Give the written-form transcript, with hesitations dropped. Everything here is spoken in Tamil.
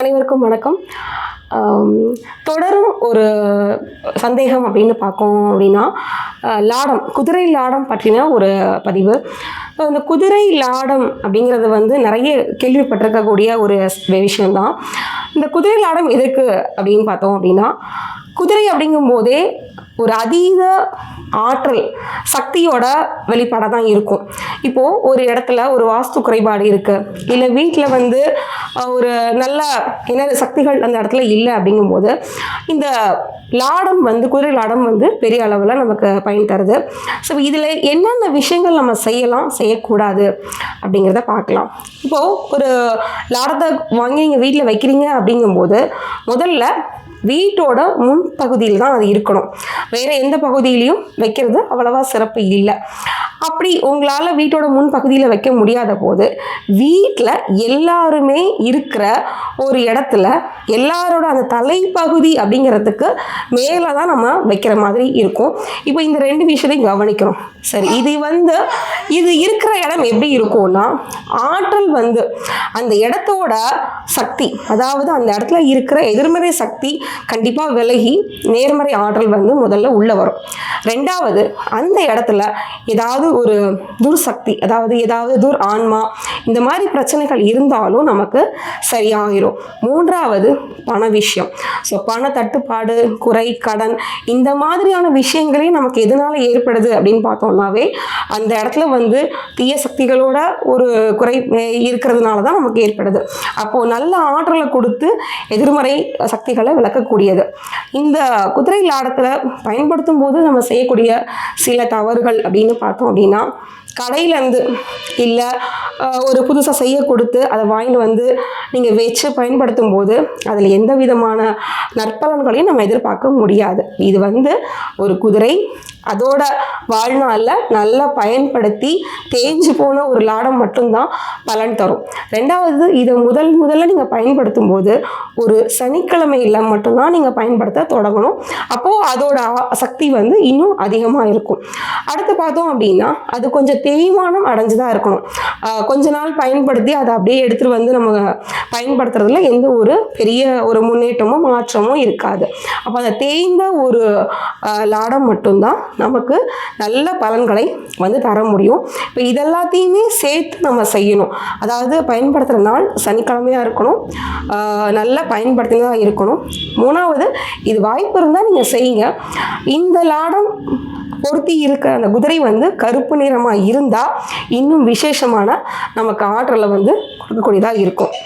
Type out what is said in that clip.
அனைவருக்கும் வணக்கம். தொடரும் ஒரு சந்தேகம் அப்படின்னு பார்க்கோம் அப்படின்னா, லாடம், குதிரை லாடம் பற்றின ஒரு பதிவு. இந்த குதிரை லாடம் அப்படிங்கிறது நிறைய கேள்விப்பட்டிருக்கக்கூடிய ஒரு விஷயம்தான். இந்த குதிரை லாடம் எதுக்கு அப்படின்னு பார்த்தோம் அப்படின்னா, குதிரை அப்படிங்கும் போதே ஒரு அதீத ஆற்றல் சக்தியோட வெளிப்பாடாக தான் இருக்கும். இப்போது ஒரு இடத்துல ஒரு வாஸ்து குறைபாடு இருக்குது, இல்லை வீட்டில் ஒரு நல்ல சக்திகள் அந்த இடத்துல இல்லை அப்படிங்கும்போது இந்த லாடம் குதிரை லாடம் பெரிய அளவில் நமக்கு பயன் தருது. ஸோ இதில் என்னென்ன விஷயங்கள் நம்ம செய்யலாம், செய்யக்கூடாது அப்படிங்கிறத பார்க்கலாம். இப்போது ஒரு லாடத்தை வாங்கி நீங்கள் வீட்டில் வைக்கிறீங்க அப்படிங்கும்போது முதல்ல வீட்டோட முன்பகுதியில் தான் அது இருக்கணும். வேறு எந்த பகுதியிலையும் வைக்கிறது அவ்வளவா சிறப்பு இல்லை. அப்படி உங்களால் வீட்டோட முன்பகுதியில் வைக்க முடியாத போது வீட்டில் எல்லாருமே இருக்கிற ஒரு இடத்துல எல்லாரோட அந்த தலைப்பகுதி அப்படிங்கிறதுக்கு மேலே தான் நம்ம வைக்கிற மாதிரி இருக்கும். இப்போ இந்த ரெண்டு விஷயத்தையும் கவனிக்கிறோம். சரி, இது இருக்கிற இடம் எப்படி இருக்கும்னா, ஆற்றல் அந்த இடத்தோட சக்தி, அதாவது அந்த இடத்துல இருக்கிற எதிர்மறை சக்தி கண்டிப்பாக விலகி நேர்மறை ஆற்றல் முதல்ல உள்ள வரும். ரெண்டாவது, அந்த இடத்துல ஏதாவது ஒரு துர்சக்தி, அதாவது ஏதாவது துர் ஆன்மா, இந்த மாதிரி பிரச்சனைகள் இருந்தாலும் நமக்கு சரியாகிரும். மூன்றாவது, பண விஷயம். ஸோ பண தட்டுப்பாடு, குறை, கடன், இந்த மாதிரியான விஷயங்களே நமக்கு எதனால ஏற்படுது அப்படின்னு பார்த்தோம்னாவே அந்த இடத்துல தீய சக்திகளோட ஒரு குறை இருக்கிறதுனால தான் நமக்கு ஏற்படுது. அப்போது நல்ல ஆற்றலை கொடுத்து எதிர்மறை சக்திகளை விளக்கக்கூடியது. இந்த குதிரை லாடத்தில் பயன்படுத்தும் போது நம்ம செய்யக்கூடிய சில தவறுகள் அப்படின்னு பார்த்தோம் அப்படின்னா, கடையிலேருந்து இல்லை ஒரு புதுசாக செய்ய கொடுத்து அதை வாங்கிட்டு நீங்கள் வச்சு பயன்படுத்தும் போது அதில் எந்த விதமான நற்பலன்களையும் நம்ம எதிர்பார்க்க முடியாது. இது ஒரு குதிரை அதோட வாழ்நாளில் நல்லா பயன்படுத்தி தேஞ்சு போன ஒரு லாடம் மட்டும்தான் பலன் தரும். ரெண்டாவது, இதை முதல்ல நீங்கள் பயன்படுத்தும் போது ஒரு சனிக்கிழமையில் மட்டும்தான் நீங்கள் பயன்படுத்த தொடங்கணும். அப்போது அதோட சக்தி இன்னும் அதிகமாக இருக்கும். அடுத்து பார்த்தோம் அப்படின்னா, அது கொஞ்சம் தேய்மானம் அடைஞ்சுதான் இருக்கணும். கொஞ்ச நாள் பயன்படுத்தி அதை அப்படியே எடுத்துகிட்டு நம்ம பயன்படுத்துறதுல எந்த ஒரு பெரிய ஒரு முன்னேற்றமும் மாற்றமும் இருக்காது. அப்போ அந்த தேய்ந்த ஒரு லாடம் மட்டும்தான் நமக்கு நல்ல பலன்களை தர முடியும். இப்போ இதெல்லாத்தையுமே சேர்த்து நம்ம செய்யணும். அதாவது பயன்படுத்துகிற நாள் சனிக்கிழமையாக இருக்கணும், நல்லா பயன்படுத்தினதாக இருக்கணும். மூணாவது, இது வாய்ப்பு இருந்தால் நீங்கள் செய்யுங்க. இந்த லாடம் பொருத்தி இருக்கிற அந்த குதிரை கருப்பு நிறமாக இருந்தால் இன்னும் விசேஷமான நமக்கு ஆற்றலை கொடுக்கக்கூடியதாக இருக்கும்.